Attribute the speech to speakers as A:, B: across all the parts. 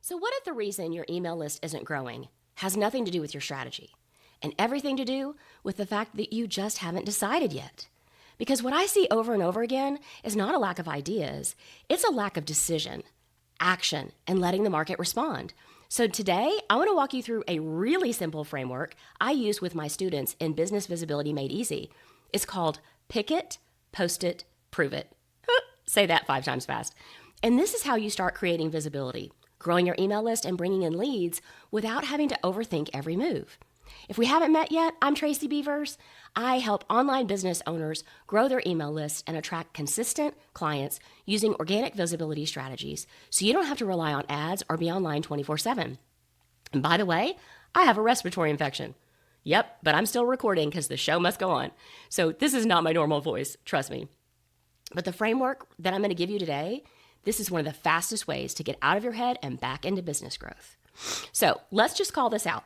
A: So what if the reason your email list isn't growing has nothing to do with your strategy and everything to do with the fact that you just haven't decided yet? Because what I see over and over again is not a lack of ideas, it's a lack of decision, action, and letting the market respond. So today, I want to walk you through a really simple framework I use with my students in Business Visibility Made Easy. It's called Pick It, Post It, Prove It. Say that 5 times fast. And this is how you start creating visibility, growing your email list, and bringing in leads without having to overthink every move. If we haven't met yet, I'm Tracy Beavers. I help online business owners grow their email lists and attract consistent clients using organic visibility strategies so you don't have to rely on ads or be online 24/7. And by the way, I have a respiratory infection. Yep, but I'm still recording because the show must go on. So this is not my normal voice, trust me. But the framework that I'm going to give you today, this is one of the fastest ways to get out of your head and back into business growth. So let's just call this out.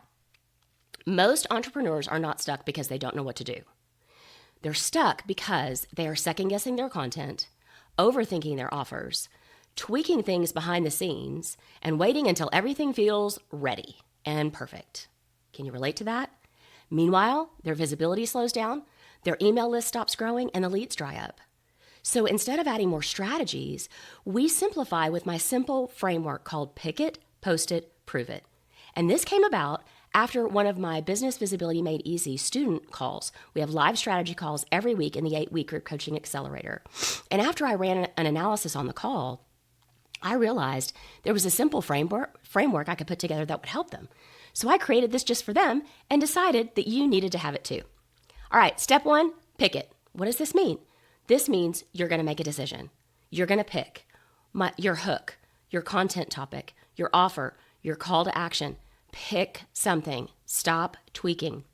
A: Most entrepreneurs are not stuck because they don't know what to do. They're stuck because they are second-guessing their content, overthinking their offers, tweaking things behind the scenes, and waiting until everything feels ready and perfect. Can you relate to that? Meanwhile, their visibility slows down, their email list stops growing, and the leads dry up. So instead of adding more strategies, we simplify with my simple framework called Pick It, Post It, Prove It. And this came about after one of my Business Visibility Made Easy student calls. We have live strategy calls every week in the 8-week group coaching accelerator. And after I ran an analysis on the call, I realized there was a simple framework I could put together that would help them. So I created this just for them and decided that you needed to have it too. All right, step 1, pick it. What does this mean? This means you're going to make a decision. You're going to pick your hook, your content topic, your offer, your call to action. Pick something. Stop tweaking.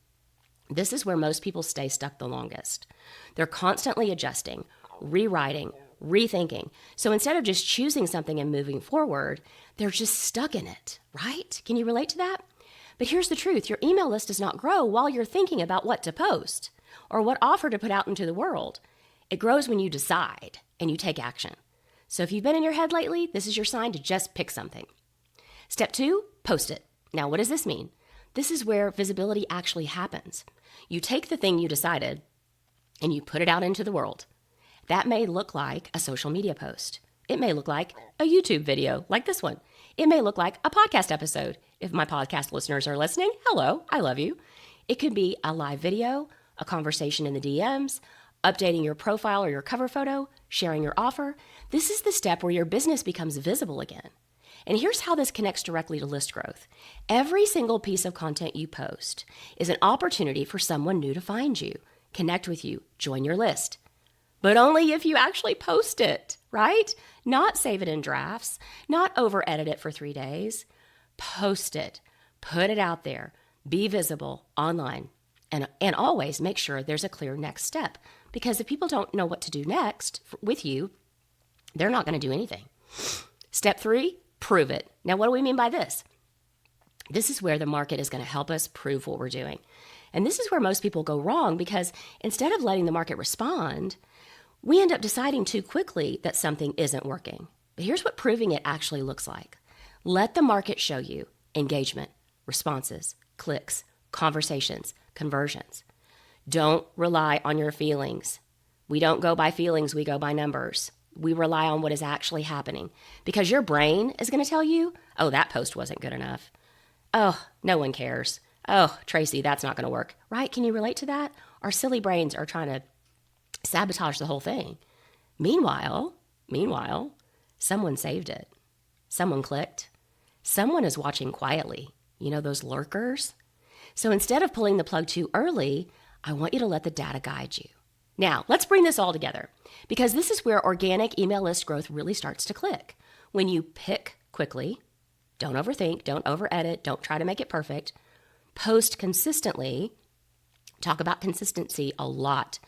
A: This is where most people stay stuck the longest. They're constantly adjusting, rewriting, rethinking. So instead of just choosing something and moving forward, they're just stuck in it, right? Can you relate to that? But here's the truth. Your email list does not grow while you're thinking about what to post or what offer to put out into the world. It grows when you decide and you take action. So if you've been in your head lately, this is your sign to just pick something. Step 2, post it. Now, what does this mean? This is where visibility actually happens. You take the thing you decided and you put it out into the world. That may look like a social media post. It may look like a YouTube video like this one. It may look like a podcast episode. If my podcast listeners are listening, hello, I love you. It could be a live video, a conversation in the DMs, updating your profile or your cover photo, sharing your offer. This is the step where your business becomes visible again. And here's how this connects directly to list growth. Every single piece of content you post is an opportunity for someone new to find you, connect with you, join your list. But only if you actually post it, right? Not save it in drafts, not over-edit it for 3 days. Post it, put it out there, be visible online, and always make sure there's a clear next step. Because if people don't know what to do next with you, they're not going to do anything. Step 3, prove it. Now, what do we mean by this? This is where the market is going to help us prove what we're doing. And this is where most people go wrong because instead of letting the market respond, we end up deciding too quickly that something isn't working. But here's what proving it actually looks like. Let the market show you engagement, responses, clicks, conversations, conversions. Don't rely on your feelings. We don't go by feelings, we go by numbers. We rely on what is actually happening because your brain is going to tell you, oh, that post wasn't good enough. Oh, no one cares. Oh, Tracy, that's not going to work. Right? Can you relate to that? Our silly brains are trying to sabotage the whole thing. Meanwhile, someone saved it. Someone clicked. Someone is watching quietly. You know, those lurkers? So instead of pulling the plug too early, I want you to let the data guide you. Now, let's bring this all together because this is where organic email list growth really starts to click. When you pick quickly, don't overthink, don't over-edit, don't try to make it perfect, post consistently, talk about consistency a lot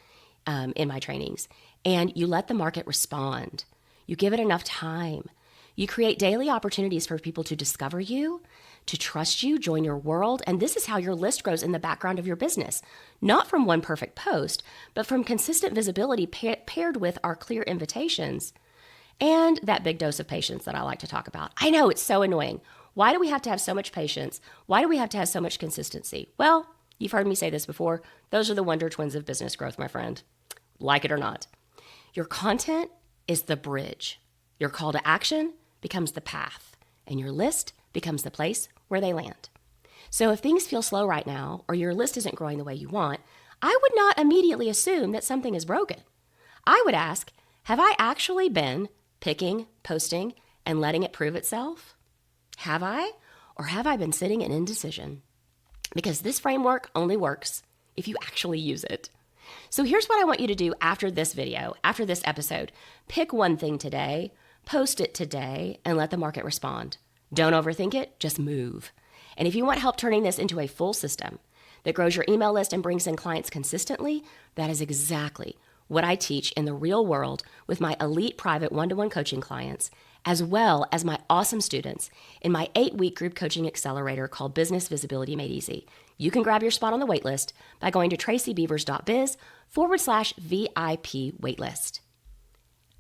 A: in my trainings, and you let the market respond. You give it enough time. You create daily opportunities for people to discover you, to trust you, join your world, and this is how your list grows in the background of your business. Not from one perfect post, but from consistent visibility paired with our clear invitations and that big dose of patience that I like to talk about. I know it's so annoying. Why do we have to have so much patience? Why do we have to have so much consistency? Well, you've heard me say this before. Those are the wonder twins of business growth, my friend. Like it or not. Your content is the bridge. Your call to action becomes the path, and your list becomes the place where they land. So if things feel slow right now, or your list isn't growing the way you want, I would not immediately assume that something is broken. I would ask, have I actually been picking, posting, and letting it prove itself? Have I? Or have I been sitting in indecision? Because this framework only works if you actually use it. So here's what I want you to do after this video, after this episode. Pick one thing today, post it today, and let the market respond. Don't overthink it, just move. And if you want help turning this into a full system that grows your email list and brings in clients consistently, that is exactly what I teach in the real world with my elite private one-to-one coaching clients, as well as my awesome students in my 8-week group coaching accelerator called Business Visibility Made Easy. You can grab your spot on the waitlist by going to tracybeavers.biz/VIP waitlist.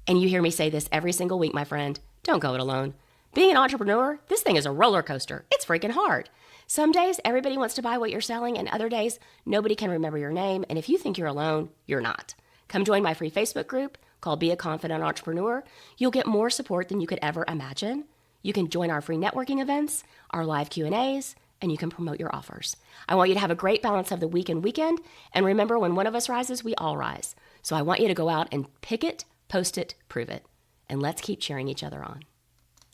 A: And you hear me say this every single week, my friend, don't go it alone. Being an entrepreneur, this thing is a roller coaster. It's freaking hard. Some days everybody wants to buy what you're selling, and other days nobody can remember your name. And if you think you're alone, you're not. Come join my free Facebook group called Be a Confident Entrepreneur. You'll get more support than you could ever imagine. You can join our free networking events, our live Q&As, and you can promote your offers. I want you to have a great balance of the week and weekend. And remember, when one of us rises, we all rise. So I want you to go out and pick it, post it, prove it. And let's keep cheering each other on.